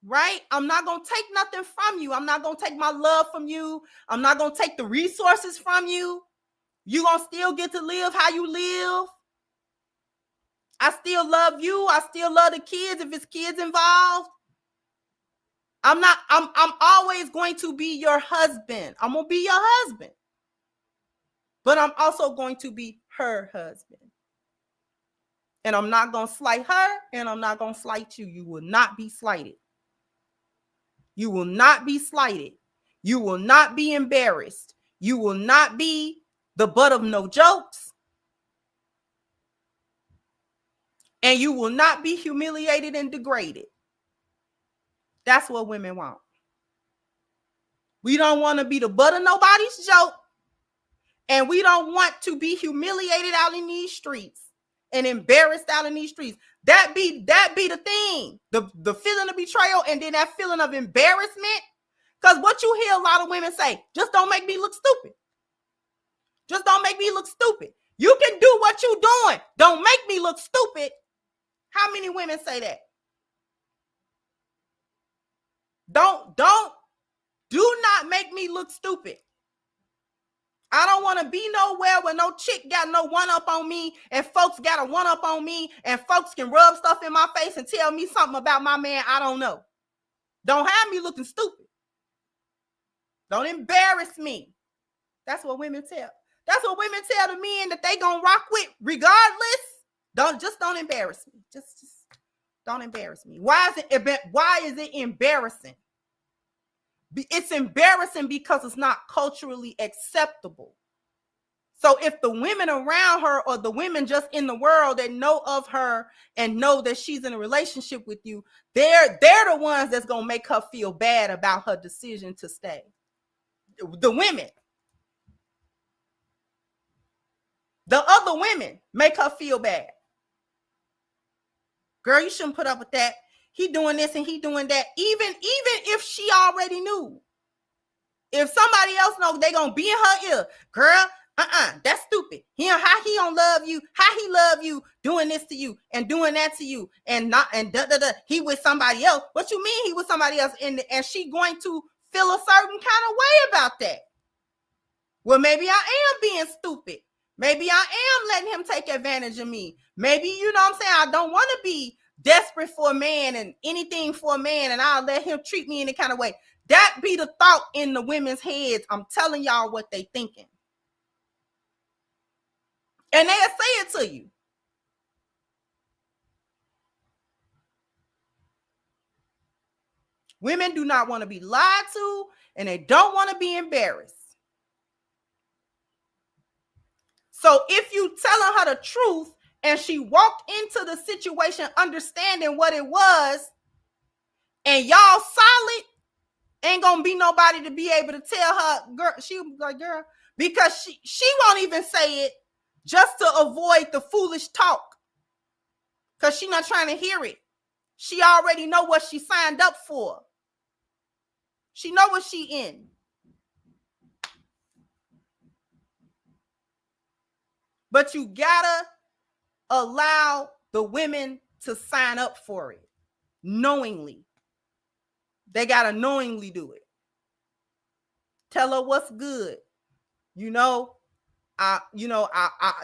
[SPEAKER 1] Right? I'm not going to take nothing from you. I'm not going to take my love from you. I'm not going to take the resources from you. You're going to still get to live how you live. I still love you. I still love the kids if it's kids involved. I'm always going to be your husband. I'm going to be your husband. But I'm also going to be her husband. And I'm not going to slight her, and I'm not going to slight you. You will not be slighted. You will not be slighted. You will not be embarrassed. You will not be the butt of no jokes. And you will not be humiliated and degraded. That's what women want. We don't want to be the butt of nobody's joke. And we don't want to be humiliated out in these streets and embarrassed out in these streets. That be the thing. The feeling of betrayal and then that feeling of embarrassment. Because what you hear a lot of women say, just don't make me look stupid. Just don't make me look stupid. You can do what you're doing. Don't make me look stupid. How many women say that? Do not make me look stupid. I don't want to be nowhere where no chick got no one up on me and folks got a one up on me and folks can rub stuff in my face and tell me something about my man I don't know. Don't have me looking stupid. Don't embarrass me. That's what women tell. That's what women tell the men that they gonna rock with regardless. Don't embarrass me. Just don't embarrass me. Why is it embarrassing? It's embarrassing because it's not culturally acceptable. So if the women around her or the women just in the world that know of her and know that she's in a relationship with you, they're the ones that's going to make her feel bad about her decision to stay. The women. The other women make her feel bad. Girl, you shouldn't put up with that. He doing this and he doing that. Even if she already knew. If somebody else knows, they gonna be in her ear. Girl, that's stupid. How he don't love you? How he love you doing this to you and doing that to you and he with somebody else. What you mean he with somebody else? And she going to feel a certain kind of way about that. Well, maybe I am being stupid. Maybe I am letting him take advantage of me. Maybe, you know what I'm saying? I don't want to be desperate for a man and anything for a man, and I'll let him treat me any kind of way. That be the thought in the women's heads. I'm telling y'all what they thinking. And they'll say it to you. Women do not want to be lied to, and they don't want to be embarrassed. So if you telling her the truth and she walked into the situation understanding what it was, and y'all solid, ain't gonna be nobody to be able to tell her, girl, she was like, girl, because she won't even say it just to avoid the foolish talk. Because she not trying to hear it. She already know what she signed up for. She know what she in. But you gotta allow the women to sign up for it knowingly. They gotta knowingly do it. Tell her what's good. You know,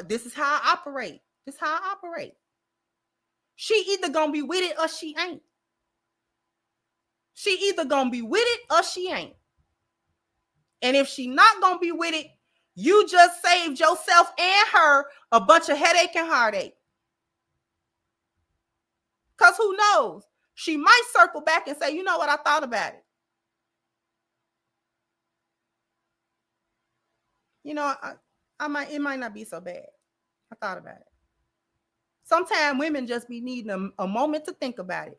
[SPEAKER 1] this is how I operate. This is how I operate. She either gonna be with it or she ain't. She either gonna be with it or she ain't. And if she not gonna be with it, you just saved yourself and her a bunch of headache and heartache. Because who knows? She might circle back and say, you know what, I thought about it. You know, it might not be so bad. I thought about it. Sometimes women just be needing a moment to think about it.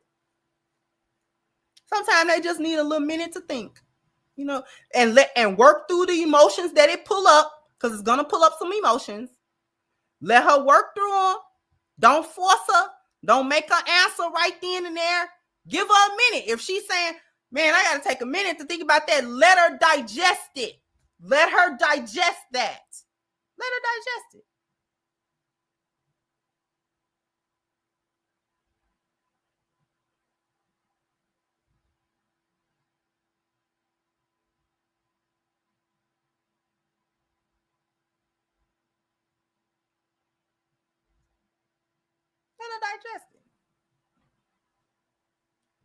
[SPEAKER 1] Sometimes they just need a little minute to think, you know, and work through the emotions that it pull up, because it's gonna pull up some emotions. Let her work through them. Don't force her. Don't make her answer right then and there. Give her a minute. If she's saying, man, I gotta take a minute to think about that, let her digest it. Let her digest that. Let her digest it. Let her digest it.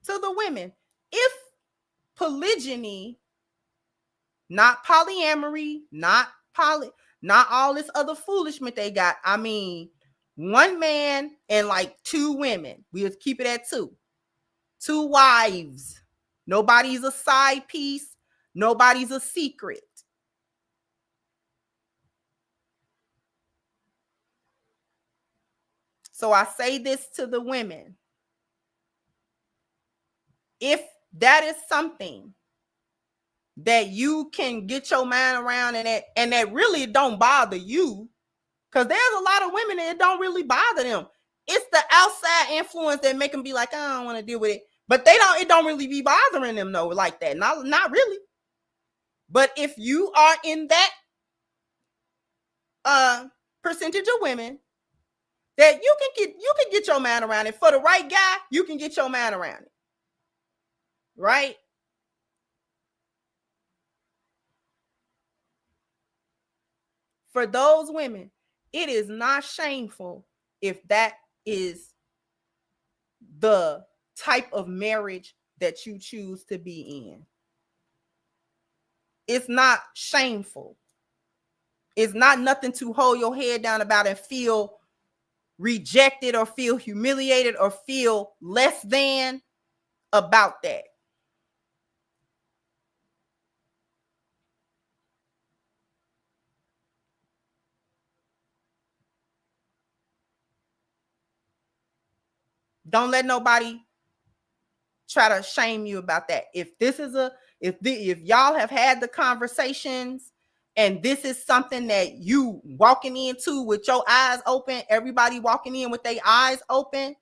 [SPEAKER 1] To the women, if polygyny, not polyamory, not all this other foolishness they got. I mean, one man and like two women. We'll keep it at two. Two wives. Nobody's a side piece. Nobody's a secret. So I say this to the women. If that is something that you can get your mind around and that really don't bother you, because there's a lot of women that it don't really bother them. It's the outside influence that make them be like, I don't want to deal with it. But it don't really be bothering them though, like that. Not really. But if you are in that percentage of women that you can get your mind around it, for the right guy, you can get your mind around it. Right? For those women, it is not shameful if that is the type of marriage that you choose to be in. It's not shameful. It's not nothing to hold your head down about and feel rejected or feel humiliated or feel less than about that. Don't let nobody try to shame you about that. If y'all have had the conversations and this is something that you walking into with your eyes open, everybody walking in with their eyes open,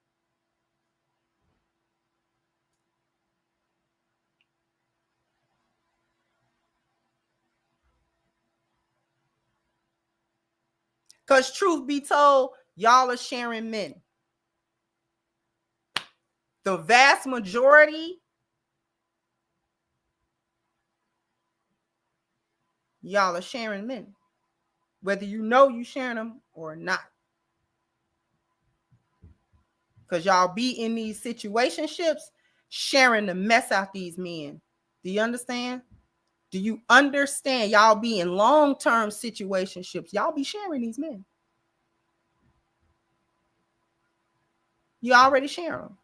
[SPEAKER 1] because truth be told, y'all are sharing men. The vast majority, y'all are sharing men, whether you know you sharing them or not. Because y'all be in these situationships sharing the mess out these men. Do you understand? Do you understand? Y'all be in long-term situationships. Y'all be sharing these men. You already share them.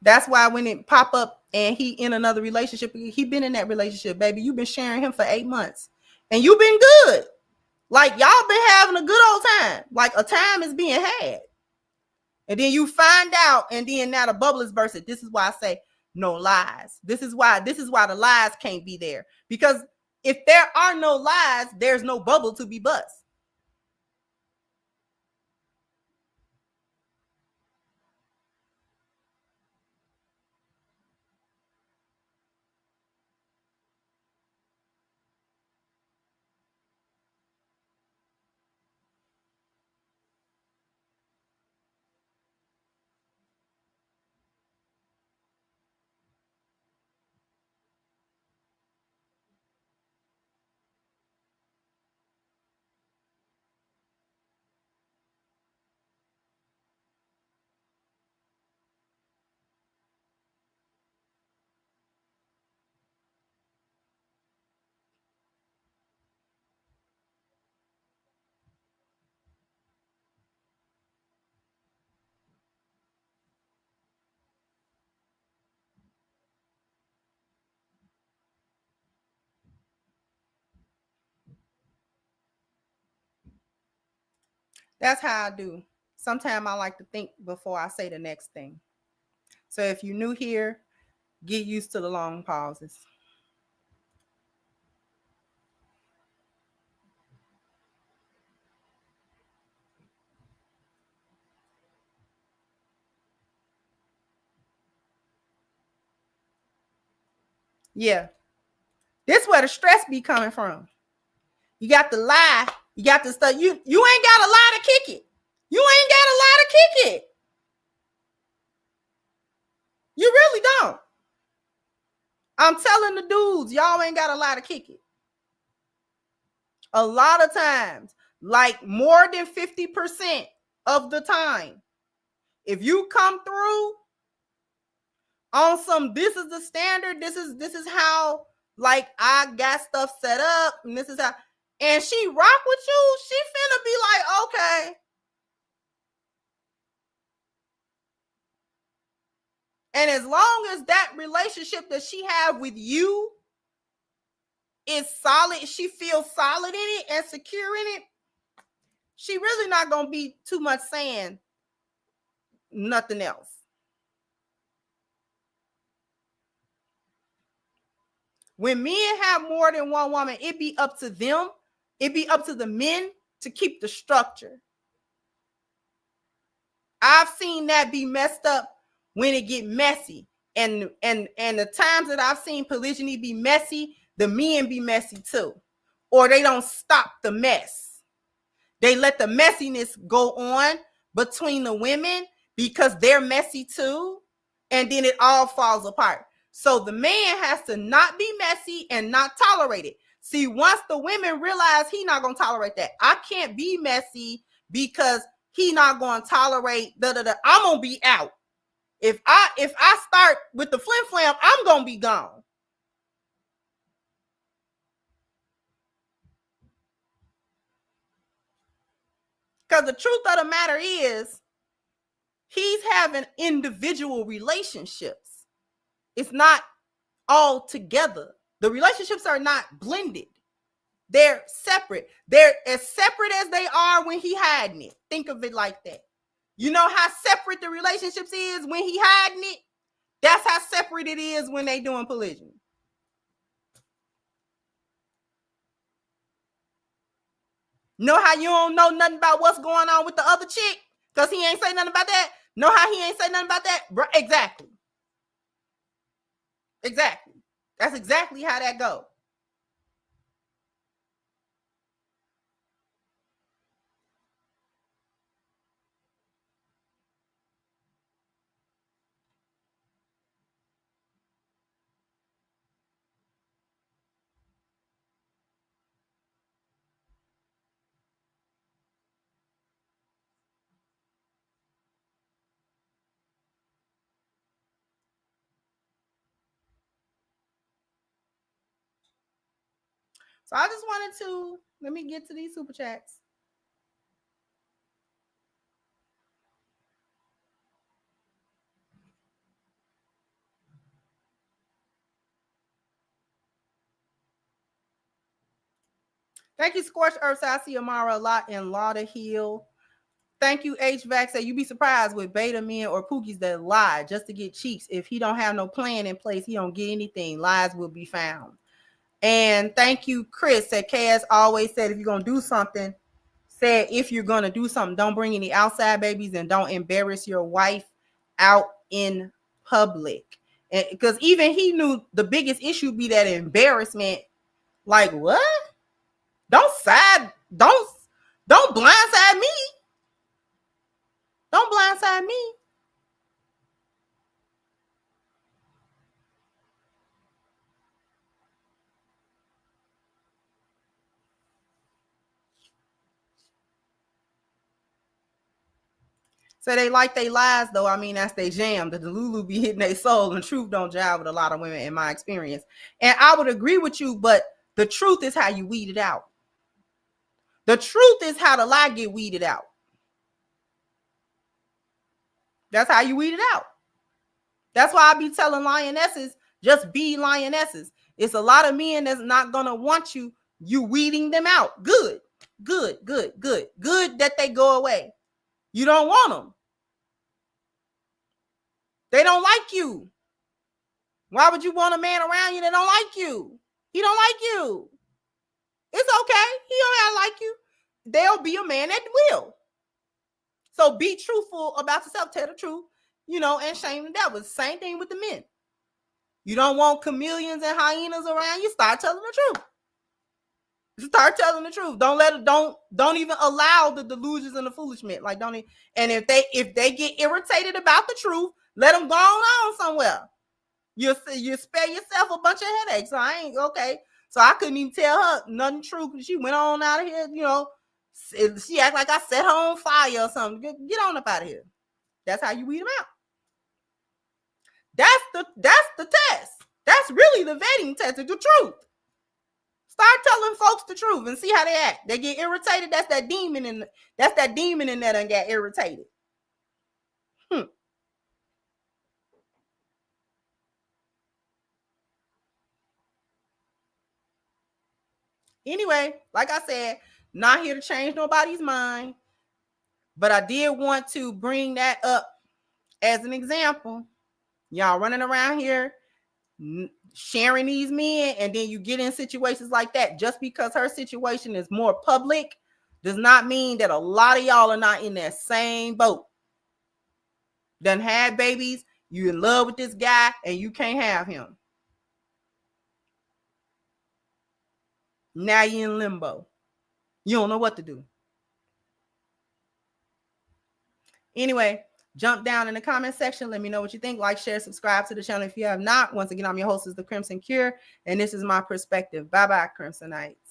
[SPEAKER 1] That's why when it pop up and he in another relationship, he been in that relationship, baby. You've been sharing him for 8 months and you've been good. Like y'all been having a good old time. Like a time is being had. And then you find out, and then now the bubble is bursted. This is why I say no lies. This is why the lies can't be there. Because if there are no lies, there's no bubble to be bust. That's how I do. Sometimes I like to think before I say the next thing. So if you're new here, get used to the long pauses. Yeah. This where the stress be coming from. You got the lie. You got the stuff. You ain't got a lie to kick it. You ain't got a lie to kick it. You really don't. I'm telling the dudes, y'all ain't got a lie to kick it. A lot of times, like more than 50% of the time, if you come through on some, this is the standard, this is how, like, I got stuff set up, and this is how, and she rock with you, she finna be like, okay. And as long as that relationship that she have with you is solid, she feels solid in it and secure in it, she really not gonna be too much saying nothing else. When men have more than one woman, it be up to them. It be up to the men to keep the structure. I've seen that be messed up when it get messy. And the times that I've seen polygyny be messy, the men be messy too. Or they don't stop the mess. They let the messiness go on between the women because they're messy too. And then it all falls apart. So the man has to not be messy and not tolerate it. See, once the women realize he not going to tolerate that, I can't be messy because he not going to tolerate I'm going to be out. If I start with the flim flam, I'm going to be gone. Because the truth of the matter is, he's having individual relationships. It's not all together. The relationships are not blended. They're separate. They're as separate as they are when he hiding it. Think of it like that. You know how separate the relationships is when he hiding it? That's how separate it is when they doing polygyny. Know how you don't know nothing about what's going on with the other chick? Because he ain't say nothing about that? Know how he ain't say nothing about that? Exactly. Exactly. That's exactly how that goes. So I just wanted to, let me get to these super chats. Thank you, Scorched Earth. I see Amara a lot in Lauderhill. Thank you, HVAC. Say, you be surprised with beta men or pookies that lie just to get cheeks. If he don't have no plan in place, he don't get anything. Lies will be found. And thank you, Chris. Said Cass always said, if you're gonna do something, said if you're gonna do something, don't bring any outside babies and don't embarrass your wife out in public. And because even he knew the biggest issue be that embarrassment. Like what? Don't blindside me. Don't blindside me. So they like they lies, though. I mean, that's they jam. The Delulu be hitting their soul, and truth don't jive with a lot of women, in my experience. And I would agree with you, but the truth is how you weed it out. The truth is how the lie get weeded out. That's how you weed it out. That's why I be telling lionesses, just be lionesses. It's a lot of men that's not gonna want you. You weeding them out. Good that they go away. You don't want them. They don't like you. Why would you want a man around you that don't like you? He don't like you. It's okay. He don't have to like you. There'll be a man that will. So be truthful about yourself. Tell the truth, and shame the devil. Same thing with the men. You don't want chameleons and hyenas around you. Start telling the truth. Start telling the truth. Don't even allow the delusions and the foolishness. Like don't. And if they get irritated about the truth, let them go on somewhere. You spare yourself a bunch of headaches. So I ain't okay. So I couldn't even tell her nothing true because she went on out of here. She act like I set her on fire or something. Get on up out of here. That's how you weed them out. That's the test. That's really the vetting test. The truth. Start telling folks the truth and see how they act. They get irritated. That's that demon in there and get irritated. Anyway, like I said, not here to change nobody's mind, but I did want to bring that up as an example. Y'all running around here sharing these men, and then you get in situations like that. Just because her situation is more public does not mean that a lot of y'all are not in that same boat. Done had babies, you in love with this guy, and you can't have him. Now you're in limbo. You don't know what to do. Anyway, jump down in the comment section. Let me know what you think. Like, share, subscribe to the channel if you have not. Once again, I'm your host, is the Crimson Cure, and this is my perspective. Bye-bye, Crimsonites.